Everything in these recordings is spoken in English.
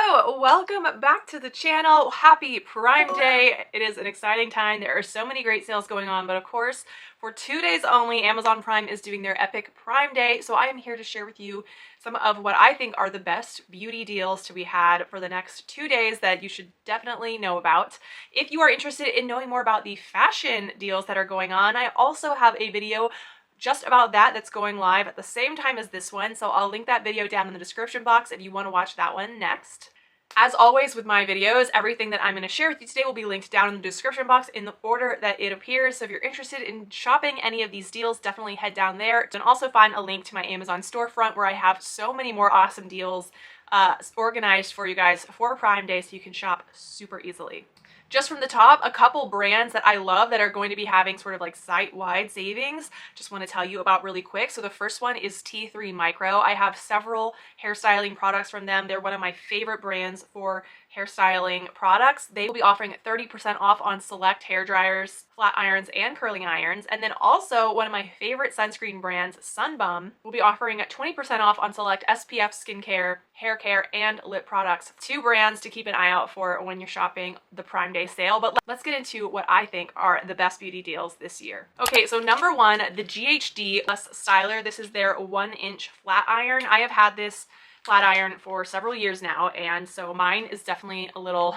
Hello, welcome back to the channel. Happy Prime Day. It is an exciting time. There are so many great sales going on, but of course, for 2 days only, Amazon Prime is doing their epic Prime Day. So I am here to share with you some of what I think are the best beauty deals to be had for the next 2 days that you should definitely know about. If you are interested in knowing more about the fashion deals that are going on, I also have a video just about that's going live at the same time as this one, so I'll link that video down in the description box if you want to watch that one next. As always with my videos, everything that I'm going to share with you today will be linked down in the description box in the order that it appears, so if you're interested in shopping any of these deals, definitely head down there. You can also find a link to my Amazon storefront where I have so many more awesome deals organized for you guys for Prime Day so you can shop super easily. Just from the top, a couple brands that I love that are going to be having sort of like site-wide savings, just want to tell you about really quick. So the first one is T3 Micro. I have several hairstyling products from them. They're one of my favorite brands for hairstyling products. They will be offering 30% off on select hair dryers, flat irons, and curling irons. And then also one of my favorite sunscreen brands, Sunbum, will be offering 20% off on select SPF skincare, hair care, and lip products. 2 brands to keep an eye out for when you're shopping the Prime Day sale. But let's get into what I think are the best beauty deals this year. Okay, so number one, the GHD Plus Styler. This is their 1-inch flat iron. I have had this flat iron for several years now, and so mine is definitely a little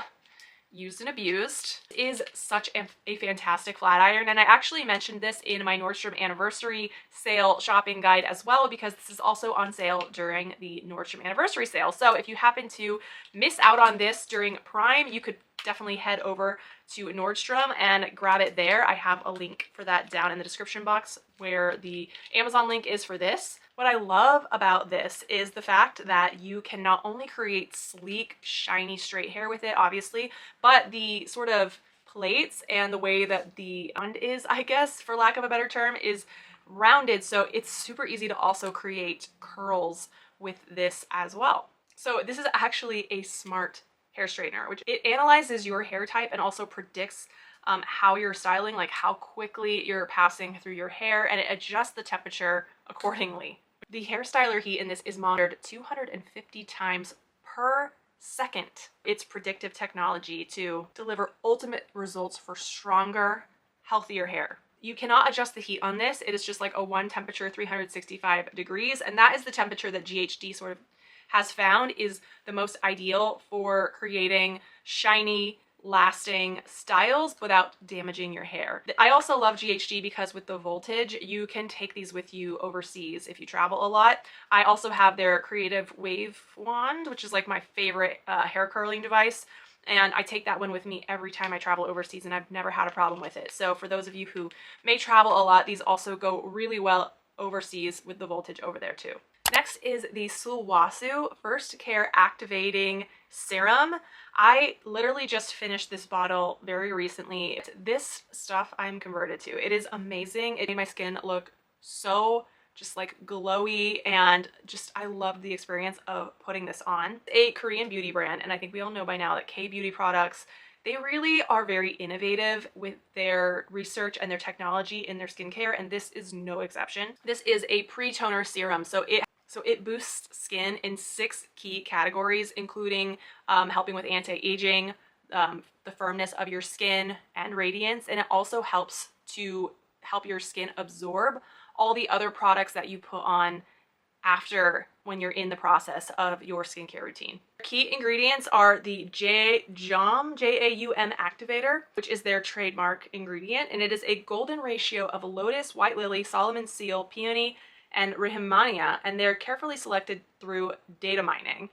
used and abused. It is such a fantastic flat iron, and I actually mentioned this in my Nordstrom anniversary sale shopping guide as well, because this is also on sale during the Nordstrom anniversary sale. So if you happen to miss out on this during Prime, you could definitely head over to Nordstrom and grab it there. I have a link for that down in the description box where the Amazon link is for this. What I love about this is the fact that you can not only create sleek, shiny, straight hair with it, obviously, but the sort of plaits and the way that the end is, I guess, for lack of a better term, is rounded. So it's super easy to also create curls with this as well. So this is actually a smart hair straightener, which it analyzes your hair type and also predicts how you're styling, like how quickly you're passing through your hair, and it adjusts the temperature accordingly. The hair styler heat in this is monitored 250 times per second. It's predictive technology to deliver ultimate results for stronger, healthier hair. You cannot adjust the heat on this. It is just like a one temperature, 365 degrees, and that is the temperature that GHD sort of has found is the most ideal for creating shiny, lasting styles without damaging your hair. I also love GHD because with the voltage, you can take these with you overseas if you travel a lot. I also have their Creative Wave Wand, which is like my favorite hair curling device. And I take that one with me every time I travel overseas, and I've never had a problem with it. So for those of you who may travel a lot, these also go really well overseas with the voltage over there too. Next is the Suwon First Care Activating Serum. I literally just finished this bottle very recently. This stuff I'm converted to. It is amazing. It made my skin look so just like glowy, and just I love the experience of putting this on. A Korean beauty brand, and I think we all know by now that K-beauty products, they really are very innovative with their research and their technology in their skincare, and this is no exception. This is a pre-toner serum, so it boosts skin in 6 key categories, including helping with anti-aging, the firmness of your skin, and radiance. And it also helps to help your skin absorb all the other products that you put on after when you're in the process of your skincare routine. Key ingredients are the Jaum, J-A-U-M activator, which is their trademark ingredient, and it is a golden ratio of lotus, white lily, Solomon seal, peony, and Rehemania, and they're carefully selected through data mining.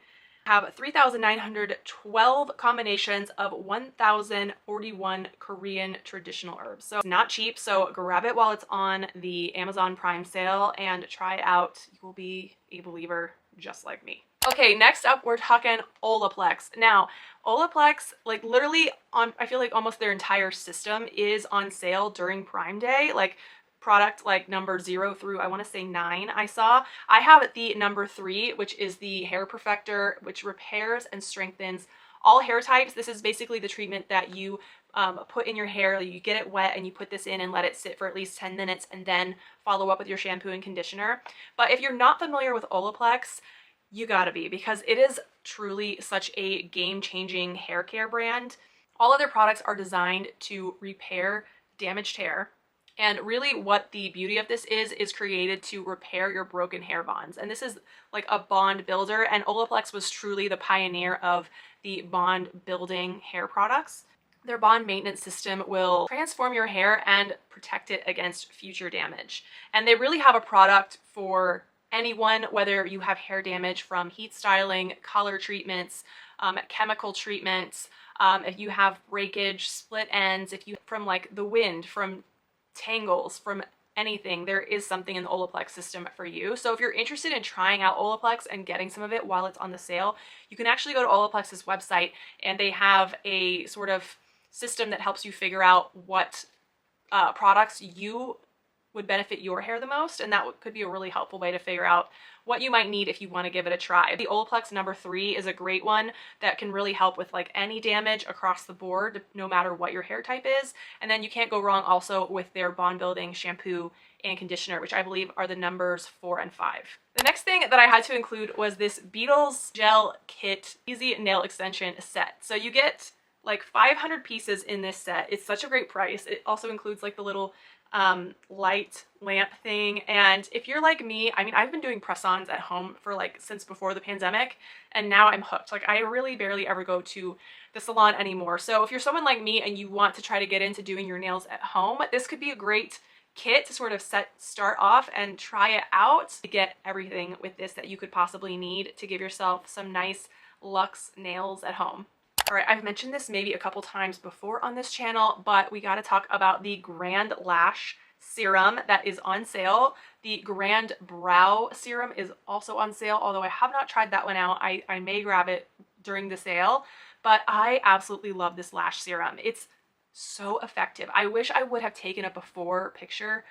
Have 3,912 combinations of 1,041 Korean traditional herbs. So it's not cheap, so grab it while it's on the Amazon Prime sale and try it out. You will be a believer just like me. Okay, next up we're talking Olaplex. Now, Olaplex, like literally I feel like almost their entire system is on sale during Prime Day. Like product like number 0 through I want to say 9 I saw. I have the number 3, which is the hair perfector, which repairs and strengthens all hair types. This is basically the treatment that you put in your hair. You get it wet and you put this in and let it sit for at least 10 minutes and then follow up with your shampoo and conditioner. But if you're not familiar with Olaplex, you gotta be, because it is truly such a game-changing hair care brand. All of their products are designed to repair damaged hair. And really what the beauty of this is created to repair your broken hair bonds. And this is like a bond builder, and Olaplex was truly the pioneer of the bond building hair products. Their bond maintenance system will transform your hair and protect it against future damage. And they really have a product for anyone, whether you have hair damage from heat styling, color treatments, chemical treatments, if you have breakage, split ends, if you from like the wind, from tangles, from anything, there is something in the Olaplex system for you. So if you're interested in trying out Olaplex and getting some of it while it's on the sale, you can actually go to Olaplex's website, and they have a sort of system that helps you figure out what products you would benefit your hair the most, and that could be a really helpful way to figure out what you might need if you want to give it a try. The Olaplex #3 is a great one that can really help with like any damage across the board, no matter what your hair type is. And then you can't go wrong also with their bond building shampoo and conditioner, which I believe are the numbers 4 and 5. The next thing that I had to include was this Beetles Gel Kit Easy Nail Extension set. So you get like 500 pieces in this set. It's such a great price. It also includes like the little light lamp thing. And if you're like me, I mean, I've been doing press-ons at home for like since before the pandemic, and now I'm hooked. Like I really barely ever go to the salon anymore. So if you're someone like me and you want to try to get into doing your nails at home, this could be a great kit to sort of start off and try it out to get everything with this that you could possibly need to give yourself some nice luxe nails at home. All right, I've mentioned this maybe a couple times before on this channel, but we got to talk about the Grand Lash Serum that is on sale. The Grand Brow Serum is also on sale, although I have not tried that one out. I may grab it during the sale, but I absolutely love this lash serum. It's so effective. I wish I would have taken a before picture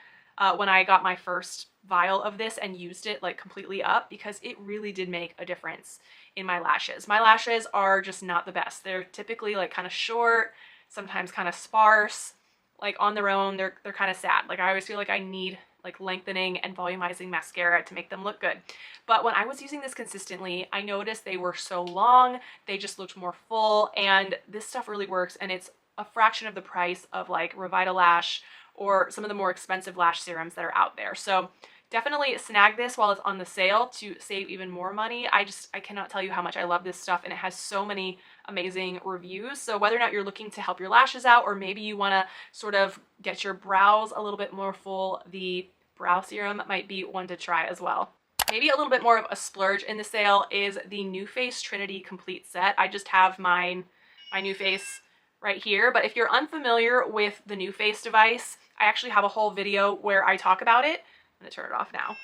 when I got my first vial of this and used it like completely up, because it really did make a difference in my lashes. My lashes are just not the best. They're typically like kind of short, sometimes kind of sparse. Like on their own, they're kind of sad. Like I always feel like I need like lengthening and volumizing mascara to make them look good. But when I was using this consistently, I noticed they were so long, they just looked more full, and this stuff really works, and it's a fraction of the price of like Revitalash or some of the more expensive lash serums that are out there. So definitely snag this while it's on the sale to save even more money. I cannot tell you how much I love this stuff, and it has so many amazing reviews. So whether or not you're looking to help your lashes out, or maybe you want to sort of get your brows a little bit more full, the brow serum might be one to try as well. Maybe a little bit more of a splurge in the sale is the new Face Trinity complete set. I just have my new Face right here, but if you're unfamiliar with the new Face device, I actually have a whole video where I talk about it. I'm gonna turn it off now.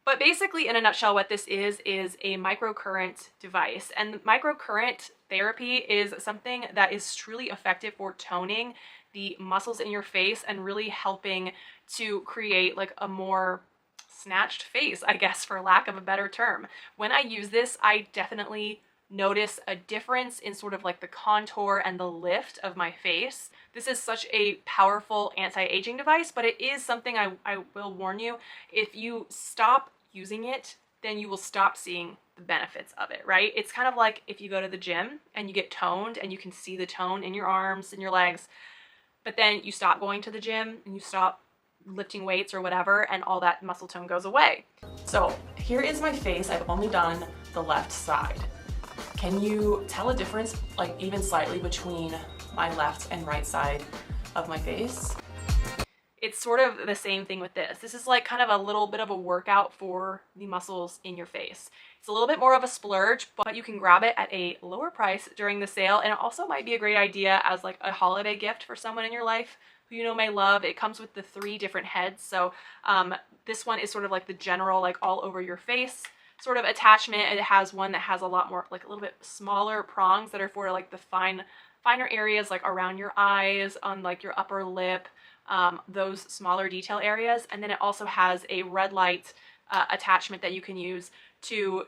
But basically, in a nutshell, what this is a microcurrent device. And microcurrent therapy is something that is truly effective for toning the muscles in your face and really helping to create like a more snatched face, I guess, for lack of a better term. When I use this, I definitely notice a difference in sort of like the contour and the lift of my face. This is such a powerful anti-aging device, but it is something I will warn you, if you stop using it, then you will stop seeing the benefits of it, right? It's kind of like if you go to the gym and you get toned and you can see the tone in your arms and your legs, but then you stop going to the gym and you stop lifting weights or whatever, and all that muscle tone goes away. So here is my face. I've only done the left side. Can you tell a difference, like even slightly, between my left and right side of my face? It's sort of the same thing with this. This is like kind of a little bit of a workout for the muscles in your face. It's a little bit more of a splurge, but you can grab it at a lower price during the sale. And it also might be a great idea as like a holiday gift for someone in your life who you know may love. It comes with the 3 different heads. So this one is sort of like the general, like all over your face sort of attachment. It has one that has a lot more, like a little bit smaller prongs that are for like the finer areas, like around your eyes, on like your upper lip, those smaller detail areas. And then it also has a red light attachment that you can use to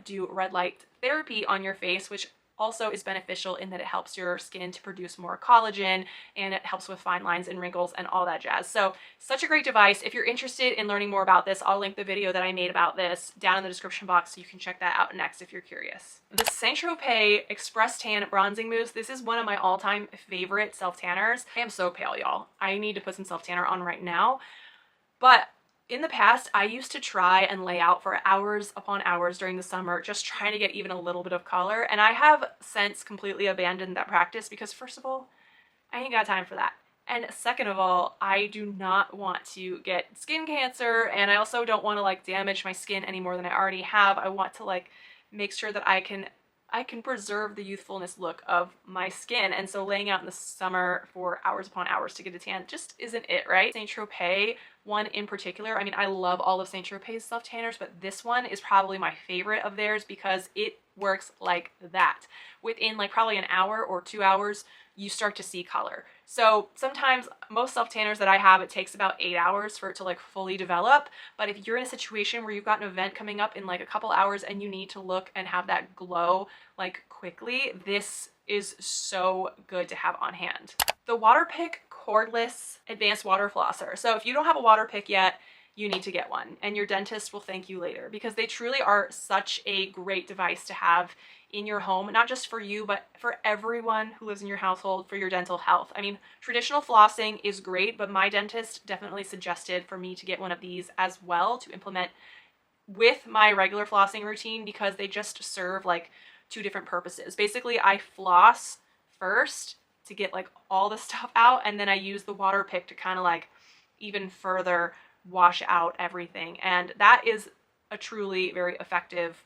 do red light therapy on your face, which also is beneficial in that it helps your skin to produce more collagen, and it helps with fine lines and wrinkles and all that jazz. So such a great device. If you're interested in learning more about this, I'll link the video that I made about this down in the description box so you can check that out next if you're curious. The Saint Tropez Express Tan Bronzing Mousse. This is one of my all-time favorite self-tanners. I am so pale, y'all. I need to put some self-tanner on right now. But in the past, I used to try and lay out for hours upon hours during the summer, just trying to get even a little bit of color. And I have since completely abandoned that practice because, first of all, I ain't got time for that. And second of all, I do not want to get skin cancer, and I also don't want to like damage my skin any more than I already have. I want to like make sure that I can preserve the youthfulness look of my skin. And so laying out in the summer for hours upon hours to get a tan just isn't it, right? Saint Tropez one in particular, I mean, I love all of Saint Tropez's self tanners, but this one is probably my favorite of theirs because it works like that. Within like probably an hour or 2 hours, you start to see color. So sometimes most self tanners that I have, it takes about 8 hours for it to like fully develop. But if you're in a situation where you've got an event coming up in like a couple hours and you need to look and have that glow like quickly, this is so good to have on hand. The Waterpick Cordless Advanced Water Flosser. So if you don't have a Waterpick yet, you need to get one, and your dentist will thank you later because they truly are such a great device to have in your home, not just for you, but for everyone who lives in your household for your dental health. I mean, traditional flossing is great, but my dentist definitely suggested for me to get one of these as well to implement with my regular flossing routine because they just serve like two different purposes. Basically, I floss first to get like all the stuff out, and then I use the Waterpick to kind of like even further wash out everything, and that is a truly very effective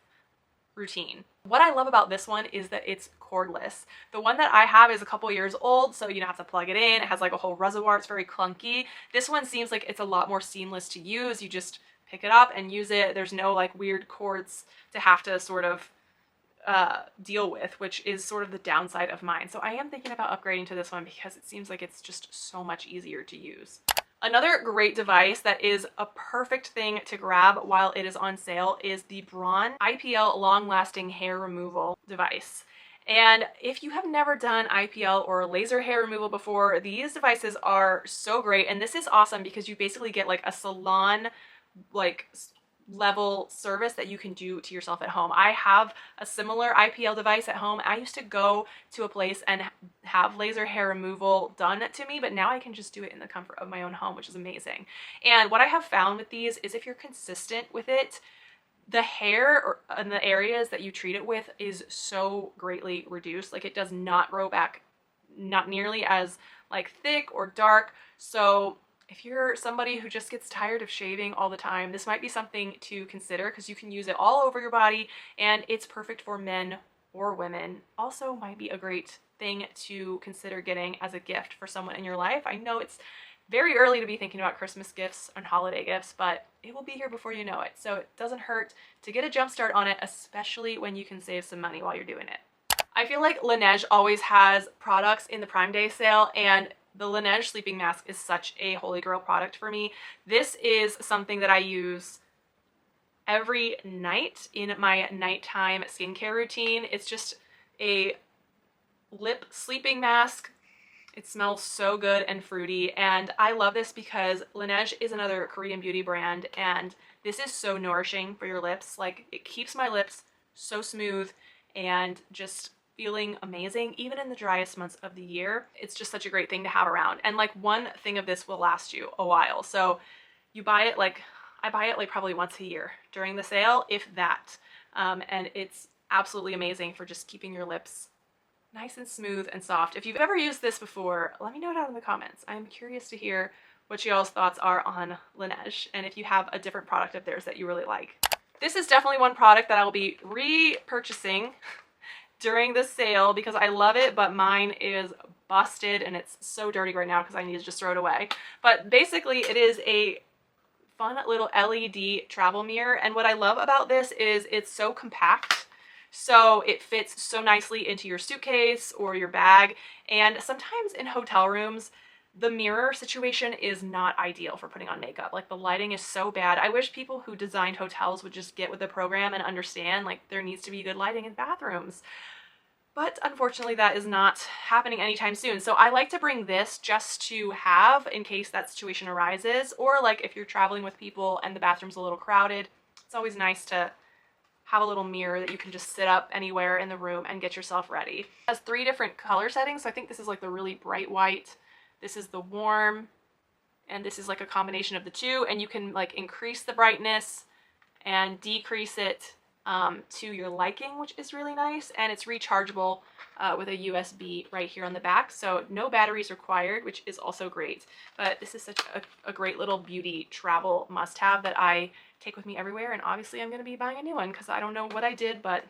routine. What I love about this one is that it's cordless. The one that I have is a couple years old, so you don't have to plug it in. It has like a whole reservoir. It's very clunky. This one seems like it's a lot more seamless to use. You just pick it up and use it. There's no like weird cords to have to sort of deal with, which is sort of the downside of mine. So I am thinking about upgrading to this one because it seems like it's just so much easier to use. Another great device that is a perfect thing to grab while it is on sale is the Braun IPL Long Lasting Hair Removal device. And if you have never done IPL or laser hair removal before, these devices are so great. And this is awesome because you basically get like a salon like level service that you can do to yourself at home. I have a similar IPL device at home. I used to go to a place and have laser hair removal done to me, but now I can just do it in the comfort of my own home, which is amazing. And what I have found with these is if you're consistent with it, the hair in the areas that you treat it with is so greatly reduced. Like it does not grow back, not nearly as like thick or dark. So if you're somebody who just gets tired of shaving all the time, this might be something to consider because you can use it all over your body and it's perfect for men or women. Also might be a great thing to consider getting as a gift for someone in your life. I know it's very early to be thinking about Christmas gifts and holiday gifts, but it will be here before you know it. So it doesn't hurt to get a jump start on it, especially when you can save some money while you're doing it. I feel like Laneige always has products in the Prime Day sale, and the Laneige sleeping mask is such a holy grail product for me. This is something that I use every night in my nighttime skincare routine. It's just a lip sleeping mask. It smells so good and fruity, and I love this because Laneige is another Korean beauty brand, and this is so nourishing for your lips. Like, it keeps my lips so smooth and just feeling amazing even in the driest months of the year. It's just such a great thing to have around, and like one thing of this will last you a while. So you buy it, like I buy it like probably once a year during the sale, if that, and it's absolutely amazing for just keeping your lips nice and smooth and soft. If you've ever used this before, let me know down in the comments. I'm curious to hear what y'all's thoughts are on Laneige and if you have a different product of theirs that you really like. This is definitely one product that I will be repurchasing during the sale because I love it, but mine is busted and it's so dirty right now because I need to just throw it away. But basically it is a fun little LED travel mirror, and what I love about this is it's so compact. So it fits so nicely into your suitcase or your bag, and sometimes in hotel rooms the mirror situation is not ideal for putting on makeup. Like, the lighting is so bad. I wish people who designed hotels would just get with the program and understand like there needs to be good lighting in bathrooms. But unfortunately that is not happening anytime soon. So I like to bring this just to have in case that situation arises, or like if you're traveling with people and the bathroom's a little crowded, it's always nice to have a little mirror that you can just sit up anywhere in the room and get yourself ready. It has 3 different color settings. So I think this is like the really bright white, this is the warm, and this is like a combination of the two, and you can like increase the brightness and decrease it to your liking, which is really nice. And it's rechargeable with a USB right here on the back, so no batteries required, which is also great. But this is such a great little beauty travel must-have that I take with me everywhere, and obviously I'm going to be buying a new one because I don't know what I did, but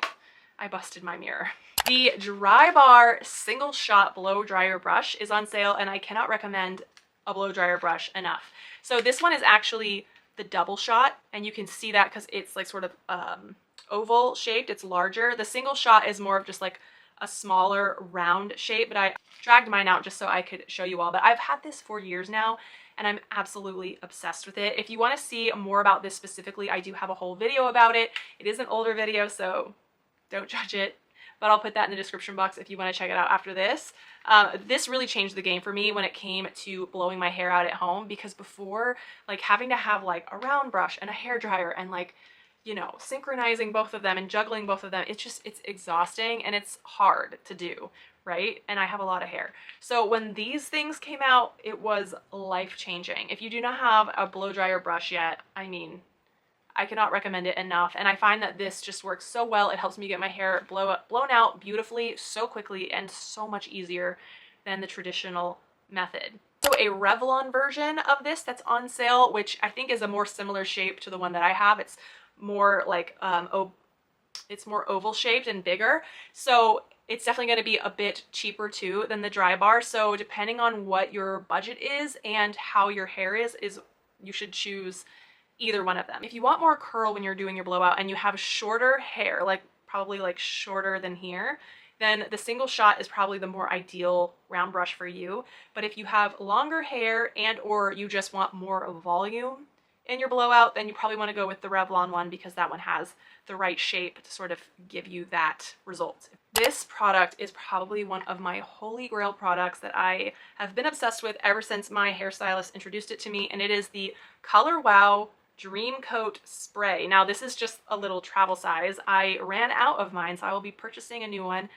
I busted my mirror. The Drybar single shot blow dryer brush is on sale, and I cannot recommend a blow dryer brush enough. So this one is actually the double shot, and you can see that because it's like sort of oval shaped, it's larger. The single shot is more of just like a smaller round shape, but I dragged mine out just so I could show you all. But I've had this for years now, and I'm absolutely obsessed with it. If you want to see more about this specifically, I do have a whole video about it. It is an older video, so don't judge it, but I'll put that in the description box if you want to check it out after this. This really changed the game for me when it came to blowing my hair out at home, because before, like having to have like a round brush and a hair dryer and like, you know, synchronizing both of them and juggling both of them, it's exhausting and it's hard to do, right? And I have a lot of hair. So when these things came out, it was life-changing. If you do not have a blow dryer brush yet, I mean, I cannot recommend it enough. And I find that this just works so well. It helps me get my hair blown out beautifully, so quickly, and so much easier than the traditional method. So a Revlon version of this that's on sale, which I think is a more similar shape to the one that I have. It's more like it's more oval shaped and bigger, so it's definitely going to be a bit cheaper too than the Drybar. So depending on what your budget is and how your hair is you should choose either one of them. If you want more curl when you're doing your blowout and you have shorter hair, like probably like shorter than here, then the single shot is probably the more ideal round brush for you. But if you have longer hair and or you just want more volume in your blowout, then you probably want to go with the Revlon one, because that one has the right shape to sort of give you that result. This product is probably one of my holy grail products that I have been obsessed with ever since my hairstylist introduced it to me, and it is the Color Wow Dream Coat Spray. Now this is just a little travel size. I ran out of mine, so I will be purchasing a new one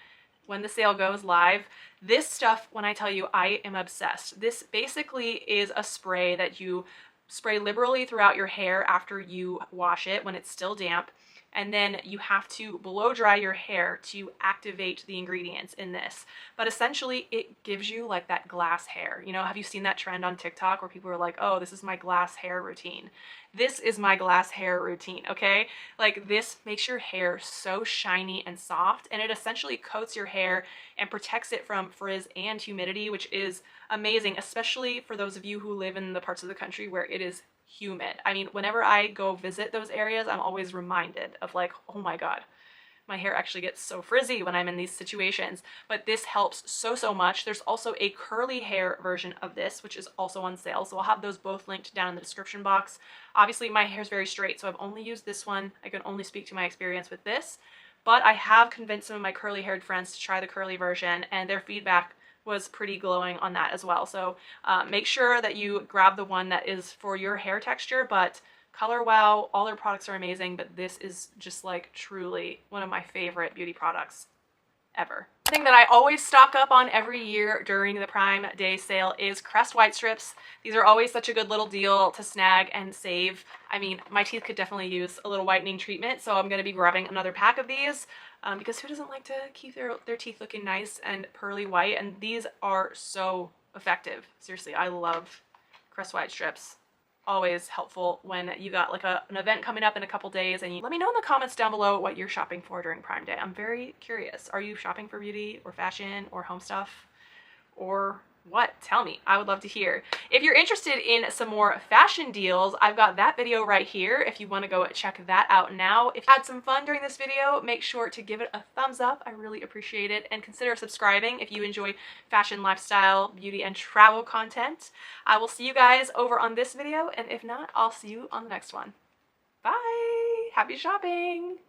when the sale goes live. This stuff, when I tell you, I am obsessed. This basically is a spray that you spray liberally throughout your hair after you wash it when it's still damp, and then you have to blow dry your hair to activate the ingredients in this. But essentially it gives you like that glass hair. You know, have you seen that trend on TikTok where people are like, oh, this is my glass hair routine? This is my glass hair routine, okay? Like this makes your hair so shiny and soft, and it essentially coats your hair and protects it from frizz and humidity, which is amazing, especially for those of you who live in the parts of the country where it is humid. I mean, whenever I go visit those areas, I'm always reminded of like, oh my God, my hair actually gets so frizzy when I'm in these situations. But this helps so much. There's also a curly hair version of this, which is also on sale. So I'll have those both linked down in the description box. Obviously my hair is very straight, so I've only used this one. I can only speak to my experience with this, but I have convinced some of my curly haired friends to try the curly version, and their feedback was pretty glowing on that as well. So make sure that you grab the one that is for your hair texture. But Color Wow, all their products are amazing, but this is just like truly one of my favorite beauty products ever. The thing that I always stock up on every year during the Prime Day sale is Crest white strips. These are always such a good little deal to snag and save. I mean, my teeth could definitely use a little whitening treatment, so I'm going to be grabbing another pack of these because who doesn't like to keep their teeth looking nice and pearly white? And these are so effective. Seriously, I love Crest white strips. Always helpful when you got like an event coming up in a couple days. And let me know in the comments down below what you're shopping for during Prime Day. I'm very curious. Are you shopping for beauty or fashion or home stuff or what? Tell me. I would love to hear. If you're interested in some more fashion deals, I've got that video right here if you want to go check that out now. If you had some fun during this video, make sure to give it a thumbs up. I really appreciate it. And consider subscribing if you enjoy fashion, lifestyle, beauty, and travel content. I will see you guys over on this video, and if not, I'll see you on the next one. Bye! Happy shopping!